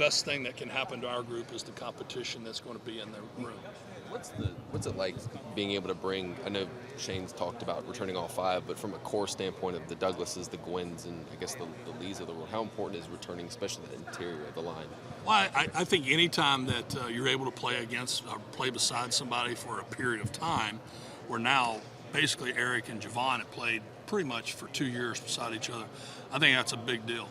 best thing that can happen to our group is the competition that's going to be in the room. What's it like being able to bring? I know Shane's talked about returning all five, but from a core standpoint of the Douglases, the Gwynns, and I guess the Lees of the world, how important is returning, especially the interior of the line? Well, I think any time that you're able to play against or play beside somebody for a period of time, where now basically Eric and Javon have played pretty much for 2 years beside each other, I think that's a big deal.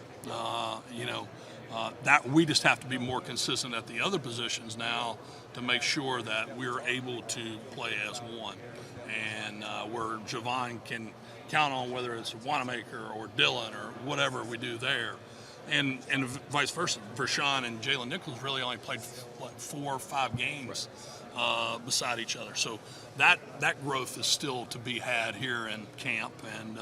That we just have to be more consistent at the other positions now to make sure that we're able to play as one, and where Javon can count on whether it's Wanamaker or Dylan or whatever we do there, and vice versa. Vershawn and Jalen Nichols really only played 4 or 5 games beside each other, so that growth is still to be had here in camp, and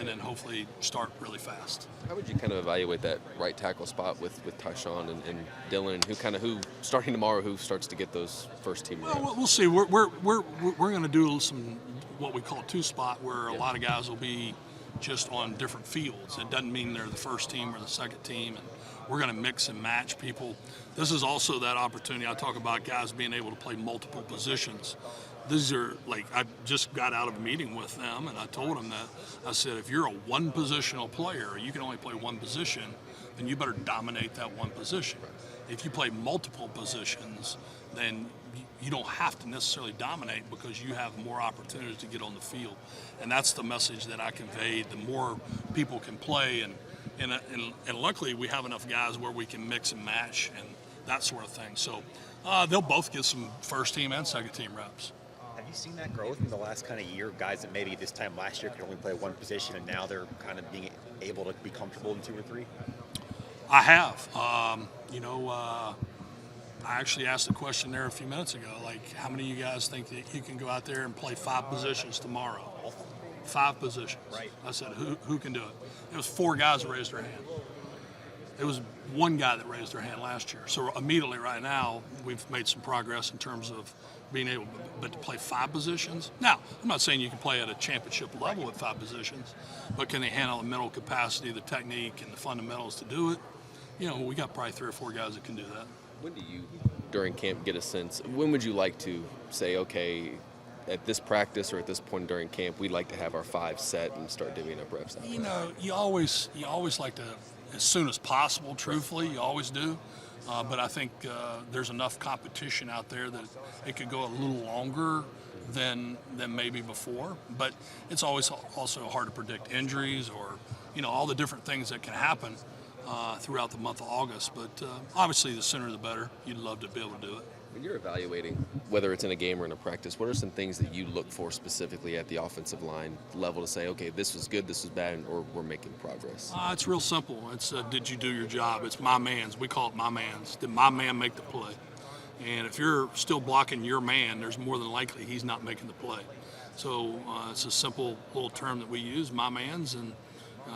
then hopefully start really fast. How would you kind of evaluate that right tackle spot with Tyshawn and Dylan, who starting tomorrow, who starts to get those first team reps? Well, we'll see. We're going to do some what we call 2-spot, where a lot of guys will be just on different fields. It doesn't mean they're the first team or the second team, and we're going to mix and match people. This is also that opportunity. I talk about guys being able to play multiple positions. These are, like, I just got out of a meeting with them, and I told them that, I said, if you're a one-positional player, you can only play one position, then you better dominate that one position. If you play multiple positions, then you don't have to necessarily dominate, because you have more opportunities to get on the field. And that's the message that I conveyed. The more people can play, and luckily we have enough guys where we can mix and match and that sort of thing. So they'll both get some first-team and second-team reps. Have you seen that growth in the last kind of year? Guys that maybe this time last year could only play one position, and now they're kind of being able to be comfortable in 2 or 3? I have. I actually asked a question there a few minutes ago, like, how many of you guys think that you can go out there and play 5 positions tomorrow? 5 positions. Right. I said, who can do it? It was 4 guys that raised their hand. It was 1 guy that raised their hand last year. So immediately right now, we've made some progress in terms of being able to play 5 positions. Now, I'm not saying you can play at a championship level at 5 positions, but can they handle the mental capacity, the technique, and the fundamentals to do it? We got probably 3 or 4 guys that can do that. When do you, during camp, get a sense? When would you like to say, okay, at this practice or at this point during camp, we'd like to have our 5 set and start divvying up reps? You always like to, as soon as possible. Truthfully, you always do. But I think there's enough competition out there that it could go a little longer than maybe before. But it's always also hard to predict injuries or all the different things that can happen throughout the month of August. But obviously, the sooner the better. You'd love to be able to do it. When you're evaluating, whether it's in a game or in a practice, what are some things that you look for specifically at the offensive line level to say, okay, this was good, this was bad, or we're making progress? It's real simple. It's did you do your job? It's my man's. We call it my man's. Did my man make the play? And if you're still blocking your man, there's more than likely he's not making the play. So it's a simple little term that we use, my man's, and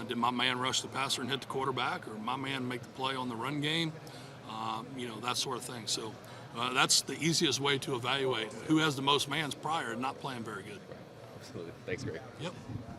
did my man rush the passer and hit the quarterback, or my man make the play on the run game? That sort of thing. So that's the easiest way to evaluate who has the most mans prior and not playing very good. Absolutely. Thanks, Greg. Yep.